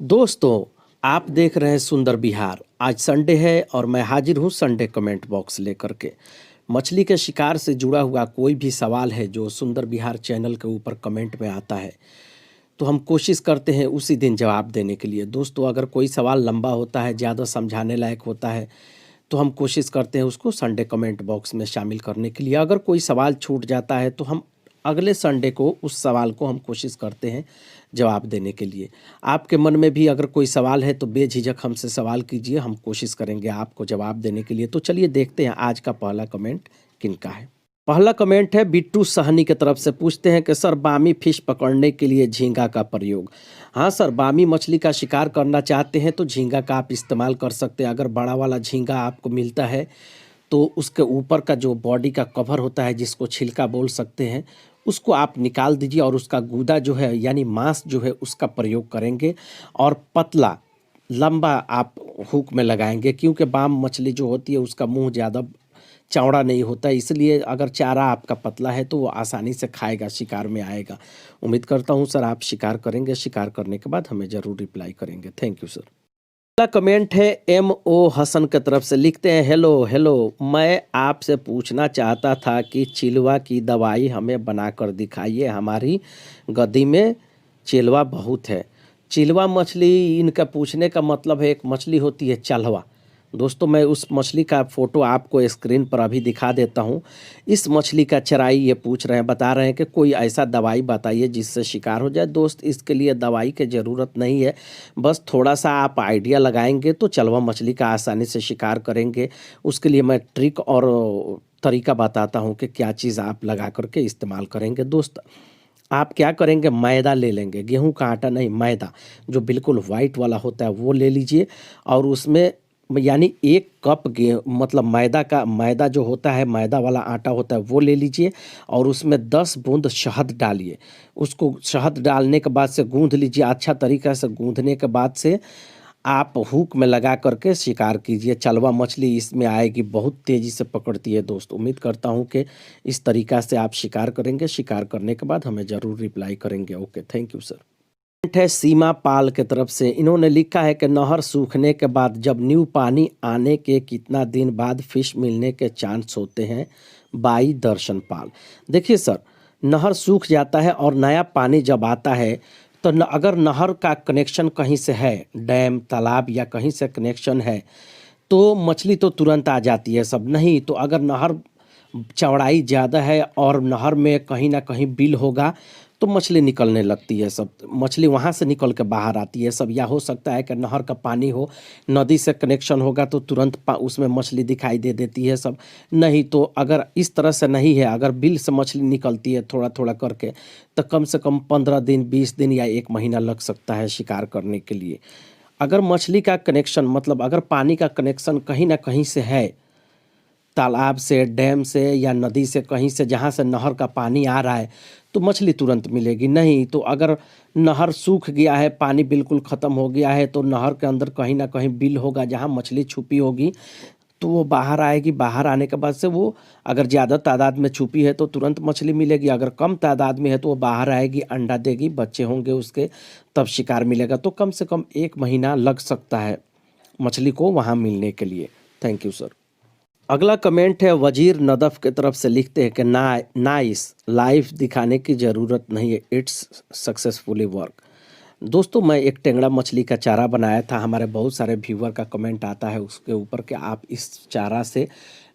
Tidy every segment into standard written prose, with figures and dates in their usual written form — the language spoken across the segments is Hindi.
दोस्तों, आप देख रहे हैं सुंदर बिहार। आज संडे है और मैं हाजिर हूँ संडे कमेंट बॉक्स लेकर के। मछली के शिकार से जुड़ा हुआ कोई भी सवाल है जो सुंदर बिहार चैनल के ऊपर कमेंट में आता है, तो हम कोशिश करते हैं उसी दिन जवाब देने के लिए। दोस्तों, अगर कोई सवाल लंबा होता है, ज़्यादा समझाने लायक होता है, तो हम कोशिश करते हैं उसको संडे कमेंट बॉक्स में शामिल करने के लिए। अगर कोई सवाल छूट जाता है तो हम अगले संडे को उस सवाल को हम कोशिश करते हैं जवाब देने के लिए। आपके मन में भी अगर कोई सवाल है तो बेझिझक हमसे सवाल कीजिए, हम कोशिश करेंगे आपको जवाब देने के लिए। तो चलिए देखते हैं आज का पहला कमेंट किनका है। पहला कमेंट है बिट्टू सहनी की तरफ से। पूछते हैं कि सर, बामी फिश पकड़ने के लिए झींगा का प्रयोग। हाँ सर, बामी मछली का शिकार करना चाहते हैं तो झींगा का आप इस्तेमाल कर सकते हैं। अगर बड़ा वाला झींगा आपको मिलता है तो उसके ऊपर का जो बॉडी का कवर होता है, जिसको छिलका बोल सकते हैं, उसको आप निकाल दीजिए और उसका गूदा जो है यानी मांस जो है उसका प्रयोग करेंगे और पतला लंबा आप हुक में लगाएंगे, क्योंकि बाम मछली जो होती है उसका मुंह ज़्यादा चौड़ा नहीं होता, इसलिए अगर चारा आपका पतला है तो वो आसानी से खाएगा, शिकार में आएगा। उम्मीद करता हूँ सर आप शिकार करेंगे। शिकार करने के बाद हमें ज़रूर रिप्लाई करेंगे। Thank you sir. अगला कमेंट है MO हसन की तरफ से। लिखते हैं हेलो हेलो, मैं आपसे पूछना चाहता था कि चिलवा की दवाई हमें बनाकर दिखाइए। हमारी गद्दी में चिलवा बहुत है। चिलवा मछली, इनका पूछने का मतलब है, एक मछली होती है चलवा। दोस्तों, मैं उस मछली का फ़ोटो आपको स्क्रीन पर अभी दिखा देता हूँ। इस मछली का चराई ये पूछ रहे हैं, बता रहे हैं कि कोई ऐसा दवाई बताइए जिससे शिकार हो जाए। दोस्त, इसके लिए दवाई की ज़रूरत नहीं है, बस थोड़ा सा आप आइडिया लगाएंगे तो चलवा मछली का आसानी से शिकार करेंगे। उसके लिए मैं ट्रिक और तरीका बताता हूँ कि क्या चीज़ आप लगा करके इस्तेमाल करेंगे। दोस्त, आप क्या करेंगे, मैदा ले लेंगे, गेहूं का आटा नहीं, मैदा जो बिल्कुल वाइट वाला होता है वो ले लीजिए और उसमें यानी 1 कप मतलब मैदा जो होता है, मैदा वाला आटा होता है वो ले लीजिए और उसमें 10 बूंद शहद डालिए। उसको शहद डालने के बाद से गूंथ लीजिए। अच्छा तरीक़ा से गूंथने के बाद से आप हुक में लगा करके शिकार कीजिए। चलवा मछली इसमें आएगी, बहुत तेज़ी से पकड़ती है। दोस्त, उम्मीद करता हूँ कि इस तरीक़ा से आप शिकार करेंगे। शिकार करने के बाद हमें ज़रूर रिप्लाई करेंगे। Okay, thank you sir. है सीमा पाल के तरफ से। इन्होंने लिखा है कि नहर सूखने के बाद जब न्यू पानी आने के कितना दिन बाद फिश मिलने के चांस होते हैं। बाई दर्शन पाल। देखिए सर, नहर सूख जाता है और नया पानी जब आता है तो अगर नहर का कनेक्शन कहीं से है, डैम तालाब या कहीं से कनेक्शन है, तो मछली तो तुरंत आ जाती है सब। नहीं तो अगर नहर चौड़ाई ज़्यादा है और नहर में कहीं ना कहीं बिल होगा तो मछली निकलने लगती है सब। मछली वहाँ से निकल के बाहर आती है सब। या हो सकता है कि नहर का पानी हो, नदी से कनेक्शन होगा तो तुरंत उसमें मछली दिखाई दे देती है सब। नहीं तो अगर इस तरह से नहीं है, अगर बिल से मछली निकलती है थोड़ा थोड़ा करके, तो कम से कम 15 दिन, 20 दिन या 1 महीना लग सकता है शिकार करने के लिए। अगर मछली का कनेक्शन मतलब अगर पानी का कनेक्शन कहीं ना कहीं से है, तालाब से, डैम से या नदी से, कहीं से जहाँ से नहर का पानी आ रहा है, तो मछली तुरंत मिलेगी। नहीं तो अगर नहर सूख गया है, पानी बिल्कुल ख़त्म हो गया है, तो नहर के अंदर कहीं ना कहीं बिल होगा जहाँ मछली छुपी होगी, तो वो बाहर आएगी। बाहर आने के बाद से वो अगर ज़्यादा तादाद में छुपी है तो तुरंत मछली मिलेगी। अगर कम तादाद में है तो वो बाहर आएगी, अंडा देगी, बच्चे होंगे उसके, तब शिकार मिलेगा। तो कम से कम 1 महीना लग सकता है मछली को वहाँ मिलने के लिए। Thank you sir. अगला कमेंट है वजीर नदफ की तरफ से। लिखते हैं कि नाइस, लाइव दिखाने की ज़रूरत नहीं है, इट्स सक्सेसफुली वर्क। दोस्तों, मैं एक टेंगड़ा मछली का चारा बनाया था। हमारे बहुत सारे व्यूवर का कमेंट आता है उसके ऊपर कि आप इस चारा से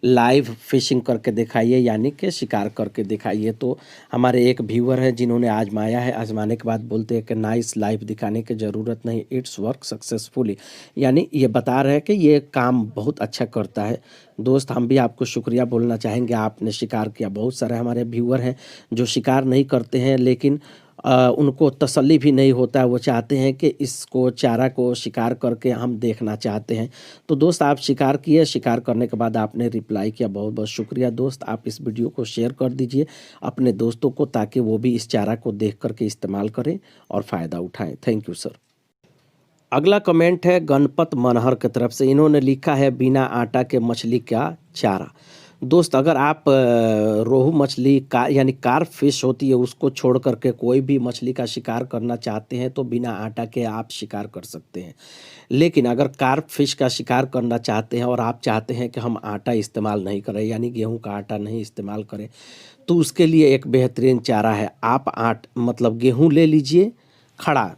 लाइव फिशिंग करके दिखाइए, यानी कि शिकार करके दिखाइए। तो हमारे एक व्यूवर हैं जिन्होंने आजमाया है, आजमाने के बाद बोलते हैं कि नाइस, लाइव दिखाने की ज़रूरत नहीं, इट्स वर्क सक्सेसफुली, यानी ये बता रहे हैं कि ये काम बहुत अच्छा करता है। दोस्त, हम भी आपको शुक्रिया बोलना चाहेंगे, आपने शिकार किया। बहुत सारे हमारे व्यूवर हैं जो शिकार नहीं करते हैं, लेकिन उनको तसल्ली भी नहीं होता है। वो चाहते हैं कि इसको चारा को शिकार करके हम देखना चाहते हैं। तो दोस्त, आप शिकार किए, शिकार करने के बाद आपने रिप्लाई किया, बहुत बहुत शुक्रिया। दोस्त, आप इस वीडियो को शेयर कर दीजिए अपने दोस्तों को, ताकि वो भी इस चारा को देख करके इस्तेमाल करें और फ़ायदा उठाएं। Thank you sir. अगला कमेंट है गणपत मनहर की तरफ से। इन्होंने लिखा है बिना आटा के मछली का चारा। दोस्त अगर आप रोहू मछली का यानी कार्प फिश होती है उसको छोड़ करके कोई भी मछली का शिकार करना चाहते हैं तो बिना आटा के आप शिकार कर सकते हैं। लेकिन अगर कार्प फिश का शिकार करना चाहते हैं और आप चाहते हैं कि हम आटा इस्तेमाल नहीं करें यानी गेहूं का आटा नहीं इस्तेमाल करें, तो उसके लिए एक बेहतरीन चारा है। आप मतलब गेहूं ले लीजिए खड़ा,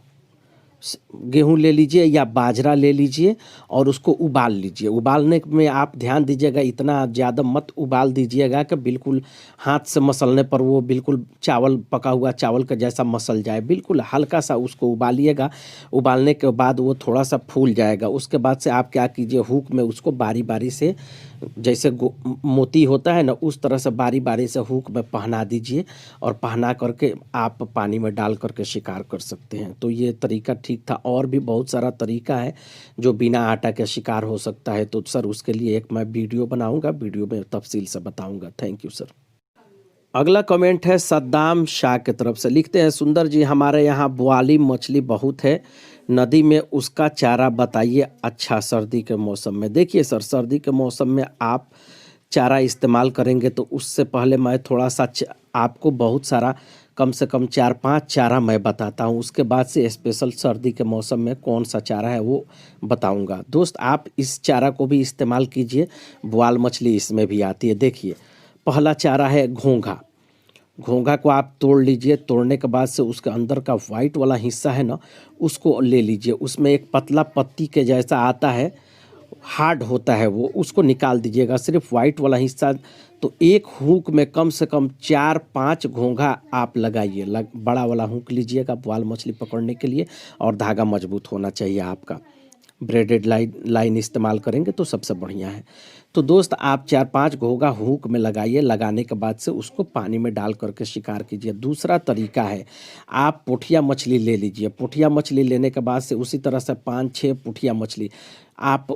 गेहूँ ले लीजिए या बाजरा ले लीजिए और उसको उबाल लीजिए। उबालने में आप ध्यान दीजिएगा, इतना ज़्यादा मत उबाल दीजिएगा कि बिल्कुल हाथ से मसलने पर वो बिल्कुल चावल, पका हुआ चावल का जैसा मसल जाए। बिल्कुल हल्का सा उसको उबालिएगा। उबालने के बाद वो थोड़ा सा फूल जाएगा। उसके बाद से आप क्या कीजिए, हुक में उसको बारी बारी से, जैसे मोती होता है ना, उस तरह से बारी बारी से हुक में पहना दीजिए और पहना करके आप पानी में डाल करके शिकार कर सकते हैं। तो ये तरीका ठीक था। और भी बहुत सारा तरीका है जो बिना आटा के शिकार हो सकता है। तो सर उसके लिए एक मैं वीडियो बनाऊंगा, वीडियो में तफसील से बताऊंगा। Thank you sir. अगला कमेंट है सद्दाम शाह की तरफ से, लिखते हैं सुंदर जी हमारे यहाँ बुआली मछली बहुत है, नदी में उसका चारा बताइए अच्छा सर्दी के मौसम में। देखिए सर, सर्दी के मौसम में आप चारा इस्तेमाल करेंगे तो उससे पहले मैं थोड़ा सा आपको बहुत सारा, कम से कम 4-5 चारा मैं बताता हूँ। उसके बाद से स्पेशल सर्दी के मौसम में कौन सा चारा है वो बताऊँगा। दोस्त आप इस चारा को भी इस्तेमाल कीजिए, बुआल मछली इसमें भी आती है। देखिए पहला चारा है घोंघा। घोंघा को आप तोड़ लीजिए। तोड़ने के बाद से उसके अंदर का वाइट वाला हिस्सा है ना, उसको ले लीजिए। उसमें एक पतला पत्ती के जैसा आता है, हार्ड होता है वो, उसको निकाल दीजिएगा। सिर्फ वाइट वाला हिस्सा। तो एक हुक में कम से कम 4-5 घोंघा आप लगाइए। बड़ा वाला हुक लीजिएगा बुआल मछली पकड़ने के लिए, और धागा मजबूत होना चाहिए आपका। ब्रेडेड लाइन इस्तेमाल करेंगे तो सबसे बढ़िया है। तो दोस्त आप 4-5 घोंघा हुक में लगाइए। लगाने के बाद से उसको पानी में डाल करके शिकार कीजिए। दूसरा तरीका है, आप पोठिया मछली ले लीजिए। पोठिया मछली लेने के बाद से उसी तरह से 5-6 पोठिया मछली आप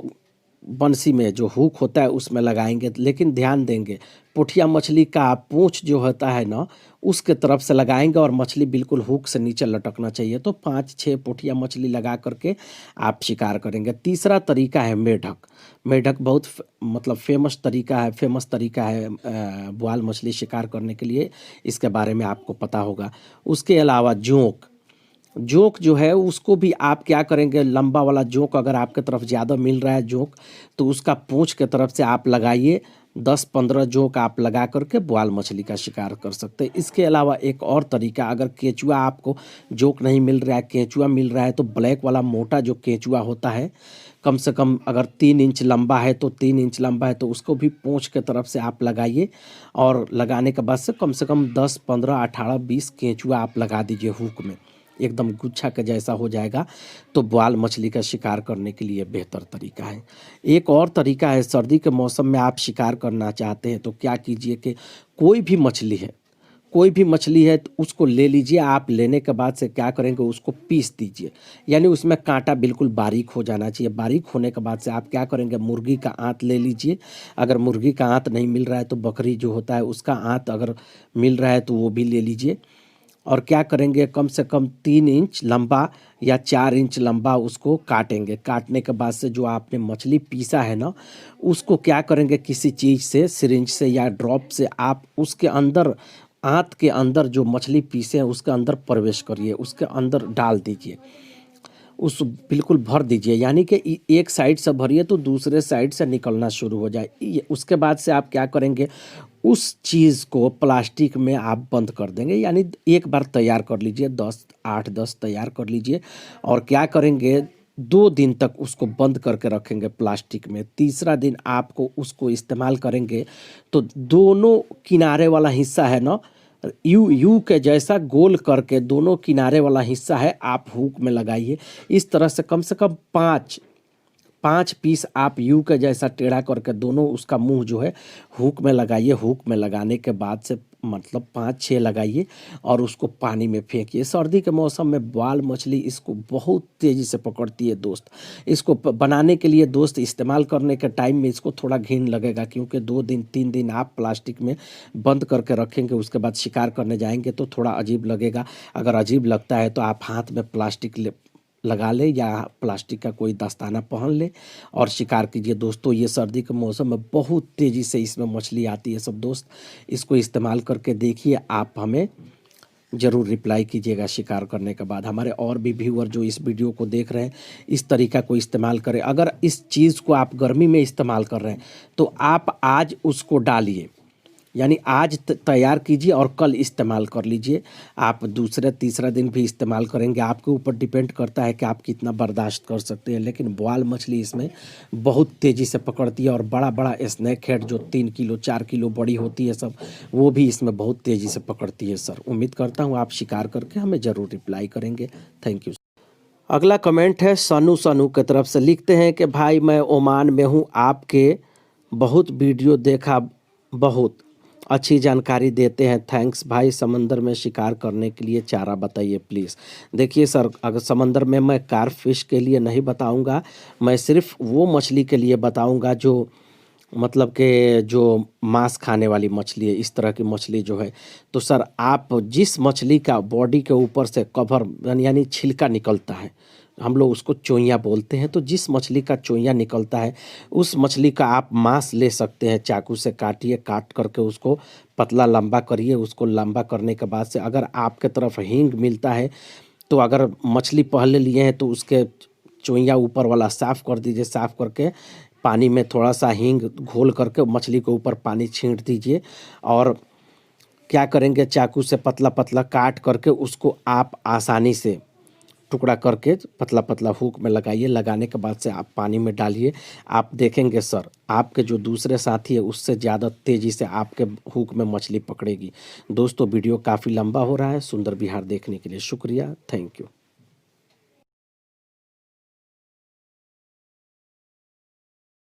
बंसी में जो हुक होता है उसमें लगाएंगे। लेकिन ध्यान देंगे, पोठिया मछली का पूंछ जो होता है ना, उसके तरफ से लगाएंगे और मछली बिल्कुल हुक से नीचे लटकना चाहिए। तो 5-6 पोठिया मछली लगा करके आप शिकार करेंगे। तीसरा तरीका है मेढक। मेढक बहुत मतलब फेमस तरीका है बुआल मछली शिकार करने के लिए। इसके बारे में आपको पता होगा। उसके अलावा जोंक। जोंक जो है उसको भी आप क्या करेंगे, लंबा वाला जोंक अगर आपके तरफ ज़्यादा मिल रहा है जोंक, तो उसका पूंछ के तरफ से आप लगाइए। 10-15 जोंक आप लगा करके बुआल मछली का शिकार कर सकते हैं। इसके अलावा एक और तरीका, अगर केंचुआ आपको जोंक नहीं मिल रहा है, केंचुआ मिल रहा है, तो ब्लैक वाला मोटा जो केंचुआ होता है, कम से कम अगर 3 इंच लंबा है तो 3 इंच लंबा है, तो उसको भी पूंछ के तरफ से आप लगाइए। और लगाने के बाद से कम 10, 15, 18, 20 केंचुआ आप लगा दीजिए हुक में। एकदम गुच्छा के जैसा हो जाएगा। तो बुआल मछली का शिकार करने के लिए बेहतर तरीका है। एक और तरीका है, सर्दी के मौसम में आप शिकार करना चाहते हैं तो क्या कीजिए कि कोई भी मछली है तो उसको ले लीजिए। आप लेने के बाद से क्या करेंगे, उसको पीस दीजिए। यानी उसमें कांटा बिल्कुल बारीक हो जाना चाहिए। बारीक होने के बाद से आप क्या करेंगे, मुर्गी का आंत ले लीजिए। अगर मुर्गी का आंत नहीं मिल रहा है तो बकरी जो होता है उसका आंत अगर मिल रहा है तो वो भी ले लीजिए। और क्या करेंगे, कम से कम 3 इंच लंबा या 4 इंच लंबा उसको काटेंगे। काटने के बाद से जो आपने मछली पीसा है ना, उसको क्या करेंगे, किसी चीज़ से, सिरिंज से या ड्रॉप से आप उसके अंदर, आंत के अंदर जो मछली पीसे हैं उसके अंदर प्रवेश करिए, उसके अंदर डाल दीजिए। उस बिल्कुल भर दीजिए। यानी कि एक साइड से भरिए तो दूसरे साइड से निकलना शुरू हो जाए। उसके बाद से आप क्या करेंगे, उस चीज़ को प्लास्टिक में आप बंद कर देंगे। यानी एक बार तैयार कर लीजिए, 8-10 तैयार कर लीजिए। और क्या करेंगे, 2 दिन तक उसको बंद करके रखेंगे प्लास्टिक में। तीसरा दिन आपको उसको इस्तेमाल करेंगे तो दोनों किनारे वाला हिस्सा है ना, यू के जैसा गोल करके दोनों किनारे वाला हिस्सा है आप हुक में लगाइए। इस तरह से कम 5 पीस आप यू के जैसा टेढ़ा करके दोनों उसका मुंह जो है हुक में लगाइए। हुक में लगाने के बाद से मतलब 5-6 लगाइए और उसको पानी में फेंकिए। सर्दी के मौसम में बुआल मछली इसको बहुत तेज़ी से पकड़ती है दोस्त। इसको बनाने के लिए दोस्त, इस्तेमाल करने के टाइम में इसको थोड़ा घिन लगेगा, क्योंकि 2 दिन 3 दिन आप प्लास्टिक में बंद करके रखेंगे, उसके बाद शिकार करने जाएंगे तो थोड़ा अजीब लगेगा। अगर अजीब लगता है तो आप हाथ में प्लास्टिक लगा ले या प्लास्टिक का कोई दस्ताना पहन ले और शिकार कीजिए। दोस्तों ये सर्दी के मौसम में बहुत तेज़ी से इसमें मछली आती है। सब दोस्त इसको इस्तेमाल करके देखिए, आप हमें ज़रूर रिप्लाई कीजिएगा शिकार करने के बाद। हमारे और भी व्यूअर जो इस वीडियो को देख रहे हैं इस तरीका को इस्तेमाल करें। अगर इस चीज़ को आप गर्मी में इस्तेमाल कर रहे हैं तो आप आज उसको डालिए, यानी आज तैयार कीजिए और कल इस्तेमाल कर लीजिए। आप दूसरे तीसरा दिन भी इस्तेमाल करेंगे, आपके ऊपर डिपेंड करता है कि आप कितना बर्दाश्त कर सकते हैं। लेकिन बोआल मछली इसमें बहुत तेज़ी से पकड़ती है और बड़ा बड़ा स्नैक हेड जो 3 किलो 4 किलो बड़ी होती है सब, वो भी इसमें बहुत तेज़ी से पकड़ती है सर। उम्मीद करता हूँ आप शिकार करके हमें ज़रूर रिप्लाई करेंगे। Thank you. अगला कमेंट है सनू की तरफ से, लिखते हैं कि भाई मैं ओमान में हूँ, आपके बहुत वीडियो देखा, बहुत अच्छी जानकारी देते हैं, थैंक्स भाई। समंदर में शिकार करने के लिए चारा बताइए प्लीज़। देखिए सर, अगर समंदर में मैं कार्प फिश के लिए नहीं बताऊंगा, मैं सिर्फ वो मछली के लिए बताऊंगा जो मतलब कि जो मांस खाने वाली मछली है। इस तरह की मछली जो है, तो सर आप जिस मछली का बॉडी के ऊपर से कवर यानी छिलका निकलता है, हम लोग उसको चोइया बोलते हैं, तो जिस मछली का चोइया निकलता है उस मछली का आप मांस ले सकते हैं। चाकू से काटिए, काट करके उसको पतला लंबा करिए। उसको लंबा करने के बाद से अगर आपके तरफ हींग मिलता है तो अगर मछली पहले लिए हैं तो उसके चोइया ऊपर वाला साफ़ कर दीजिए। साफ़ करके पानी में थोड़ा सा हींग घोल करके मछली के ऊपर पानी छींट दीजिए और क्या करेंगे, चाकू से पतला पतला काट करके उसको आप आसानी से टुकड़ा करके पतला पतला हुक में लगाइए। लगाने के बाद से आप पानी में डालिए। आप देखेंगे सर, आपके जो दूसरे साथी है उससे ज़्यादा तेज़ी से आपके हुक में मछली पकड़ेगी। दोस्तों वीडियो काफ़ी लंबा हो रहा है। सुंदर बिहार देखने के लिए शुक्रिया, थैंक यू।